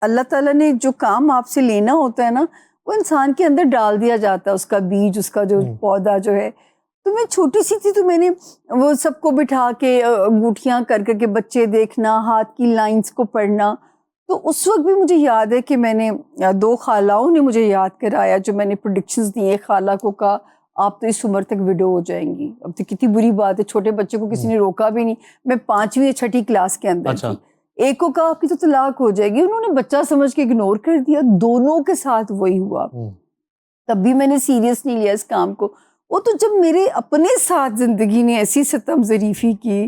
اللہ تعالیٰ نے جو کام آپ سے لینا ہوتا ہے نا وہ انسان کے اندر ڈال دیا جاتا ہے، اس کا بیج، اس کا جو پودا جو ہے. تو میں چھوٹی سی تھی تو میں نے وہ سب کو بٹھا کے انگوٹھیاں کر کر کے بچے دیکھنا، ہاتھ کی لائنز کو پڑھنا. تو اس وقت بھی مجھے یاد ہے کہ میں نے 2 خالاؤں نے مجھے یاد کرایا، جو میں نے پریڈکشنز دیے. خالہ کو کہا آپ تو اس عمر تک وڈو ہو جائیں گی. اب تو کتنی بری بات ہے، چھوٹے بچے کو کسی نے روکا بھی نہیں. میں 5ویں یا 6ٹھی کلاس کے اندر تھی. ایک کو کہا آپ کی تو طلاق ہو جائے گی، انہوں نے بچہ سمجھ کے اگنور کر دیا. دونوں کے ساتھ وہی ہوا. تب بھی میں نے سیریس نہیں لیا اس کام کو. وہ تو جب میرے اپنے ساتھ زندگی نے ایسی ستم ظریفی کی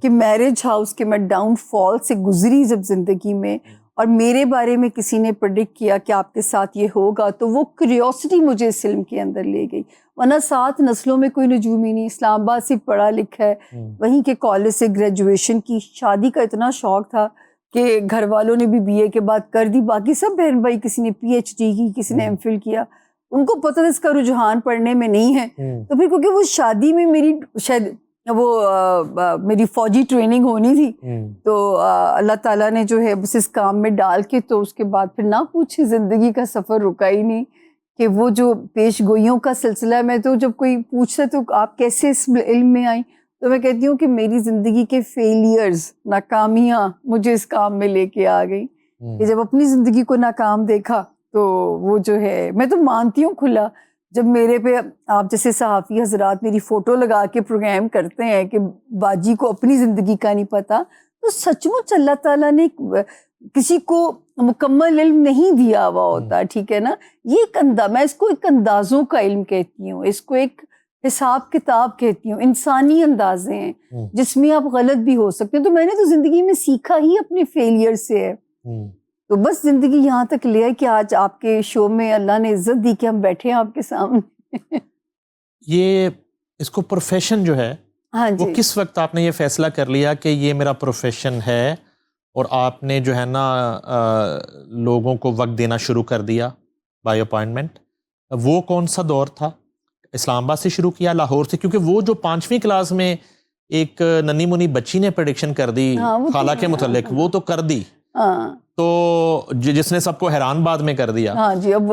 کہ میرج ہاؤس کے میں ڈاؤن فال سے گزری جب زندگی میں، اور میرے بارے میں کسی نے پریڈکٹ کیا کہ آپ کے ساتھ یہ ہوگا، تو وہ کیوریوسٹی مجھے اس علم کے اندر لے گئی. ورنہ 7 نسلوں میں کوئی نجوم ہی نہیں. اسلام آباد سے پڑھا لکھا ہے، وہیں کے کالج سے گریجویشن کی. شادی کا اتنا شوق تھا کہ گھر والوں نے بھی بی اے کے بعد کر دی. باقی سب بہن بھائی کسی نے پی ایچ ڈی کی، کسی نے ایم فل کیا. ان کو پتہ تھا اس کا رجحان پڑھنے میں نہیں ہے. تو پھر کیونکہ وہ شادی میں میری شاید میری فوجی ٹریننگ ہونی تھی، تو اللہ تعالیٰ نے جو ہے بس اس کام میں ڈال کے، تو اس کے بعد پھر نہ پوچھے زندگی کا سفر رکا ہی نہیں. کہ وہ جو پیش گوئیوں کا سلسلہ، میں تو جب کوئی پوچھتا تو آپ کیسے اس علم میں آئیں، تو میں کہتی ہوں کہ میری زندگی کے فیلیئرز، ناکامیاں مجھے اس کام میں لے کے آ گئی. کہ جب اپنی زندگی کو ناکام دیکھا تو وہ جو ہے، میں تو مانتی ہوں کھلا، جب میرے پہ آپ جیسے صحافی حضرات میری فوٹو لگا کے پروگرام کرتے ہیں کہ باجی کو اپنی زندگی کا نہیں پتا، تو سچ مچ اللہ تعالیٰ نے کسی کو مکمل علم نہیں دیا ہوا ہوتا. ٹھیک ہے نا. یہ ایک میں اس کو ایک اندازوں کا علم کہتی ہوں، اس کو ایک حساب کتاب کہتی ہوں. انسانی اندازے ہیں جس میں آپ غلط بھی ہو سکتے ہیں. تو میں نے تو زندگی میں سیکھا ہی اپنے فیلئر سے ہے. تو بس زندگی یہاں تک لے آئی کہ آج آپ کے شو میں اللہ نے عزت دی کہ ہم بیٹھے ہیں آپ کے سامنے. یہ اس کو پروفیشن جو ہے وہ کس وقت آپ نے یہ فیصلہ کر لیا کہ یہ میرا پروفیشن ہے، اور آپ نے جو ہے نا لوگوں کو وقت دینا شروع کر دیا بائی اپائنٹمنٹ؟ وہ کون سا دور تھا؟ اسلام آباد سے شروع کیا، لاہور سے؟ کیونکہ وہ جو 5ویں کلاس میں ایک ننھی منی بچی نے پریڈکشن کر دی خالہ کے متعلق، وہ تو کر دی، تو جس نے سب کو حیران بعد میں کر دیا. ہاں جی. اب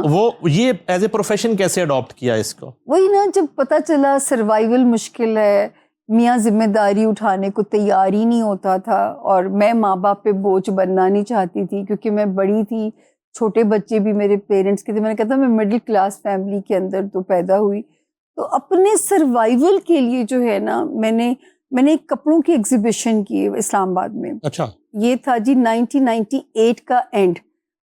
وہ یہ ایز اے پروفیشن کیسے اڈاپٹ کیا اس کو؟ وہی نا، جب پتہ چلا سروائیول مشکل ہے، میاں ذمہ داری اٹھانے کو تیار ہی نہیں ہوتا تھا، اور میں ماں باپ پہ بوجھ بننا نہیں چاہتی تھی کیونکہ میں بڑی تھی، چھوٹے بچے بھی میرے پیرنٹس کے تھے. میں نے کہا تھا میں مڈل کلاس فیملی کے اندر تو پیدا ہوئی. تو اپنے سروائیول کے لیے جو ہے نا، میں نے ایک کپڑوں کی ایگزیبیشن کی اسلام آباد میں. اچھا. یہ تھا جی 1998 کا اینڈ.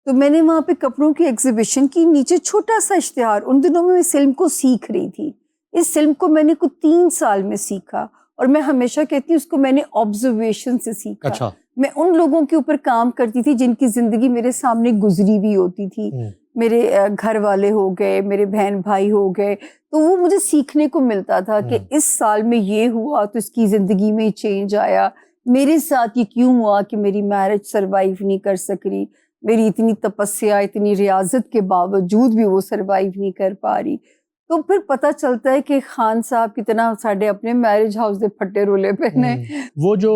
تو میں نے وہاں پہ کپڑوں کی ایگزیبیشن کی، نیچے چھوٹا سا اشتہار. ان دنوں میں اس علم کو سیکھ رہی تھی. اس علم کو میں نے کچھ 3 سال میں سیکھا، اور میں ہمیشہ کہتی ہوں اس کو میں نے آبزرویشن سے سیکھا. اچھا. میں ان لوگوں کے اوپر کام کرتی تھی جن کی زندگی میرے سامنے گزری بھی ہوتی تھی. میرے گھر والے ہو گئے، میرے بہن بھائی ہو گئے، تو وہ مجھے سیکھنے کو ملتا تھا کہ اس سال میں یہ ہوا تو اس کی زندگی میں چینج آیا. میرے ساتھ یہ کیوں ہوا کہ میری میرج سروائیو نہیں کر سک رہی، میری اتنی تپسیا، اتنی ریاضت کے باوجود بھی وہ سروائیو نہیں کر پا رہی. تو پھر پتہ چلتا ہے کہ خان صاحب کتنا ساڈے اپنے میرج ہاؤس دے پھٹے رولے پہنے. وہ جو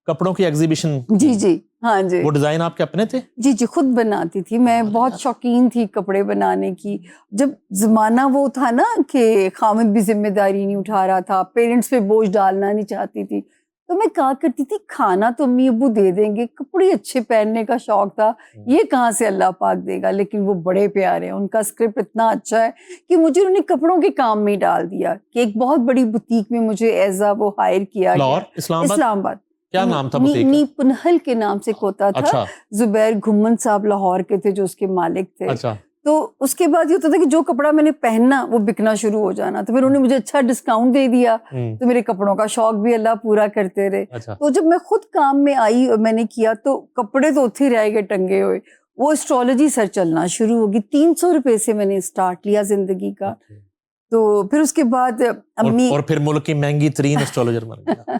کپڑوں کی ایگزیبیشن، جی ہاں جی، وہ ڈیزائن آپ کے اپنے تھے؟ جی خود بناتی تھی. میں بہت شوقین تھی کپڑے بنانے کی. جب زمانہ وہ تھا نا کہ خامد بھی ذمہ داری نہیں اٹھا رہا تھا، پیرنٹس پہ بوجھ ڈالنا نہیں چاہتی تھی، تو میں کہا کرتی تھی کھانا تو امی ابو دے دیں گے، کپڑے اچھے پہننے کا شوق تھا، یہ کہاں سے اللہ پاک دے گا. لیکن وہ بڑے پیارے ہیں، ان کا اسکرپٹ اتنا اچھا ہے کہ مجھے انہوں نے کپڑوں کے کام میں ڈال دیا. کہ ایک بہت بڑی بوتیک میں مجھے ایزا وہ ہائر کیا گیا. اسلام آباد. کیا نام تھا بوتیک؟ نیپ پنہل کے نام سے ہوتا تھا. زبیر گھمن صاحب لاہور کے تھے جو اس کے مالک تھے. تو اس کے بعد یہ ہوتا تھا کہ جو کپڑا میں نے پہننا وہ بکنا شروع ہو جانا. تو پھر انہوں نے مجھے اچھا ڈسکاؤنٹ دے دیا، تو میرے کپڑوں کا شوق بھی اللہ پورا کرتے رہے. تو جب میں خود کام میں آئی اور میں نے کیا تو کپڑے تو اتھے رہ گئے ٹنگے ہوئے. وہ اسٹرالوجی سر چلنا شروع ہوگی. 300 روپے سے میں نے اسٹارٹ لیا زندگی کا. تو پھر اس کے بعد امی، اور پھر ملک کی مہنگی ترین اسٹرالوجر بن گیا.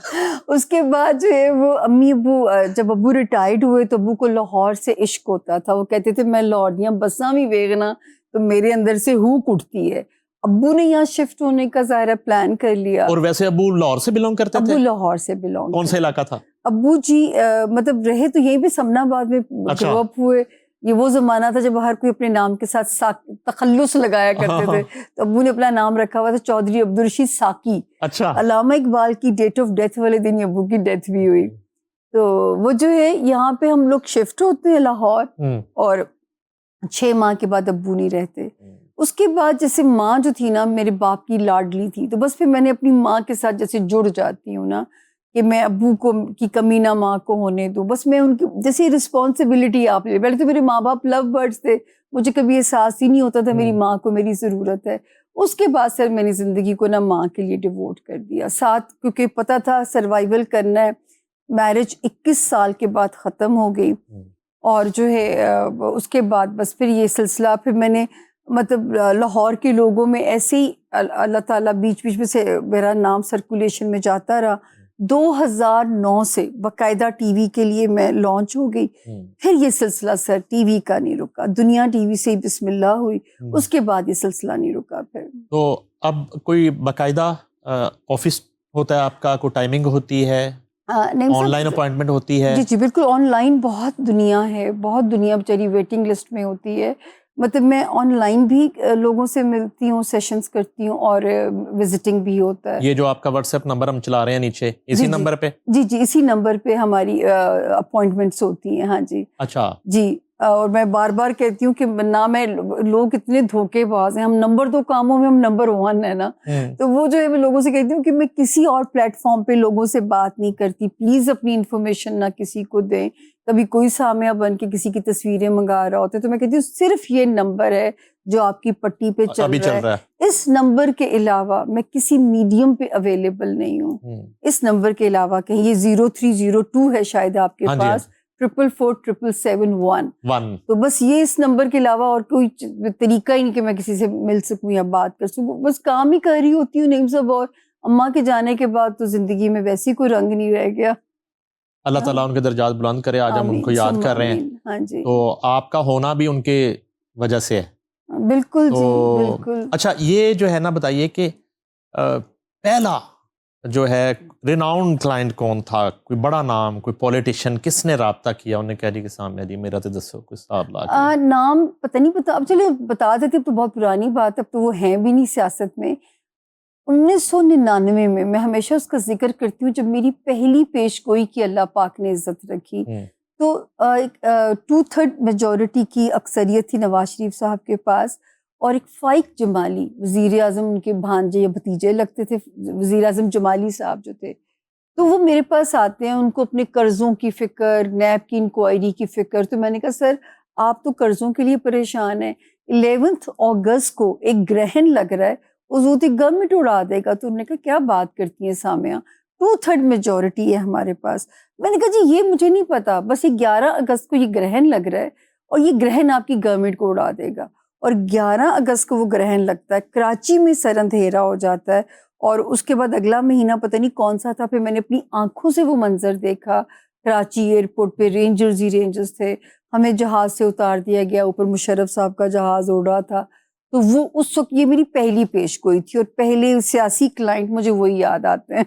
اس کے بعد جو ہے وہ امی ابو، جب ابو ریٹائرڈ ہوئے تو ابو کو لاہور سے عشق ہوتا تھا. وہ کہتے تھے میں لاہوریاں بساں بھی ویگنا تو میرے اندر سے ہوک اٹھتی ہے. ابو نے یہاں شفٹ ہونے کا ظاہرہ پلان کر لیا. اور ویسے ابو لاہور سے بلونگ کرتے تھے؟ ابو لاہور سے بلونگ. کون سا علاقہ تھا؟ ابو جی مطلب رہے تو یہیں پہ سمنا آباد میں گرو اپ ہوئے. یہ وہ زمانہ تھا جب ہر کوئی اپنے نام کے ساتھ تخلص لگایا کرتے تھے, تو ابو نے اپنا نام رکھا ہوا تھا چودھری عبدالرشید ساکی. اچھا. علامہ اقبال کی ڈیٹ آف ڈیتھ والے دن یہ ابو کی ڈیتھ بھی ہوئی. تو وہ جو ہے یہاں پہ ہم لوگ شفٹ ہوتے ہیں لاہور, اور 6 ماہ کے بعد ابو نہیں رہتے. اس کے بعد جیسے ماں جو تھی نا میرے باپ کی لاڈلی تھی, تو بس پھر میں نے اپنی ماں کے ساتھ جیسے جڑ جاتی ہوں نا کہ میں ابو کو کی کمی نہ ماں کو ہونے دوں. بس میں ان کی جیسے رسپانسبلٹی آپ لے. پہلے تو میرے ماں باپ لو برڈس تھے, مجھے کبھی احساس ہی نہیں ہوتا تھا میری ماں کو میری ضرورت ہے. اس کے بعد سر میں نے زندگی کو نا ماں کے لیے ڈیووٹ کر دیا. ساتھ کیونکہ پتہ تھا سروائیول کرنا ہے. میرج 21 سال کے بعد ختم ہو گئی, اور جو ہے اس کے بعد بس پھر یہ سلسلہ پھر میں نے مطلب لاہور کے لوگوں میں ایسے ہی اللہ تعالیٰ بیچ بیچ میں سے میرا نام سرکولیشن میں جاتا رہا. 2009 سے باقاعدہ ٹی وی کے لیے میں لانچ ہو گئی. پھر یہ سلسلہ سر ٹی وی کا نہیں رکا, دنیا ٹی وی سے بسم اللہ ہوئی, اس کے بعد یہ سلسلہ نہیں رکا. پھر تو اب کوئی باقاعدہ آفس ہوتا ہے آپ کا, کوئی ٹائمنگ ہوتی ہے, آن لائن اپوائنٹمنٹ ہوتی ہے؟ جی جی بالکل آن لائن بہت دنیا ہے, بہت دنیا بیچاری ویٹنگ لسٹ میں ہوتی ہے. مطلب میں آن لائن بھی لوگوں سے ملتی ہوں, سیشنز کرتی ہوں, اور وزٹنگ بھی ہوتا ہے. یہ جو آپ کا واٹس ایپ نمبر ہم چلا رہے ہیں نیچے, اسی نمبر پہ؟ جی جی اسی نمبر پہ ہماری اپوائنٹمنٹس ہوتی ہیں. ہاں جی. اچھا جی. اور میں بار بار کہتی ہوں کہ نہ میں لوگ اتنے دھوکے باز ہیں, ہم نمبر 2 کاموں میں ہم نمبر 1 ہے نا. تو وہ جو ہے میں لوگوں سے کہتی ہوں کہ میں کسی اور پلیٹ فارم پہ لوگوں سے بات نہیں کرتی, پلیز اپنی انفارمیشن نہ کسی کو دیں. کبھی کوئی سامعہ بن کے کسی کی تصویریں منگا رہا ہوتا ہے تو میں کہتی ہوں صرف یہ نمبر ہے جو آپ کی پٹی پہ چل رہا ہے. اس نمبر کے علاوہ میں کسی میڈیم پہ اویلیبل نہیں ہوں. اس نمبر کے علاوہ کہیں یہ 0302 ہے شاید آپ کے پاس, 4447771. تو بس یہ اس نمبر کے علاوہ اور کوئی طریقہ ہی نہیں کہ میں کسی سے مل سکوں یا بات کر سکوں. بس کام ہی کر رہی ہوتی ہوں نعیم صاحب, اور اماں کے جانے کے بعد تو زندگی میں ویسے کوئی رنگ نہیں رہ گیا. اللہ تعالیٰ ان کے درجات بلند کرے. آج ہم ان کو یاد کر رہے ہیں. ہاں جی. تو آپ کا ہونا بھی ان کے وجہ سے ہے. بالکل جی بالکل. اچھا یہ جو ہے نا بتائیے کہ پہلا جو ہے ریناؤنڈ کلائنٹ کون تھا, کوئی بڑا نام, کوئی پولیٹیشین, کس نے رابطہ کیا انہیں کہہ دی کہ سامنے جی میرا تو دسو کوئی صاحب لا کے؟ نام پتہ نہیں پتا, اب چلے بتا دیتے, اب تو بہت پرانی بات ہے, اب تو وہ ہیں بھی نہیں سیاست میں. 1999 میں ہمیشہ اس کا ذکر کرتی ہوں, جب میری پہلی پیش گوئی کی اللہ پاک نے عزت رکھی, تو 2/3 میجورٹی کی اکثریت تھی نواز شریف صاحب کے پاس, اور ایک فائق جمالی وزیر اعظم, ان کے بھانجے یا بھتیجے لگتے تھے وزیر اعظم جمالی صاحب جو تھے, تو وہ میرے پاس آتے ہیں, ان کو اپنے قرضوں کی فکر, نیب کی انکوائری کی فکر. تو میں نے کہا سر آپ تو قرضوں کے لیے پریشان ہیں, 11 اگست کو ایک گرہن لگ رہا ہے, وزوتی گورنمنٹ اڑا دے گا. تو انہوں نے کہا کیا بات کرتی ہیں سامعہ, 2/3 میجورٹی ہے ہمارے پاس. میں نے کہا جی یہ مجھے نہیں پتا, بس یہ 11 اگست کو یہ گرہن لگ رہا ہے, اور یہ گرہن آپ کی گورنمنٹ کو اڑا دے گا. اور 11 اگست کو وہ گرہن لگتا ہے, کراچی میں سر اندھیرا ہو جاتا ہے, اور اس کے بعد اگلا مہینہ پتہ نہیں کون سا تھا, پھر میں نے اپنی آنکھوں سے وہ منظر دیکھا. کراچی ایئرپورٹ پہ رینجرز ہی رینجرز تھے, ہمیں جہاز سے اتار دیا گیا, اوپر مشرف صاحب کا جہاز اڑ رہا تھا. تو وہ اس وقت یہ میری پہلی پیش گوئی تھی, اور پہلے سیاسی کلائنٹ مجھے وہی یاد آتے ہیں.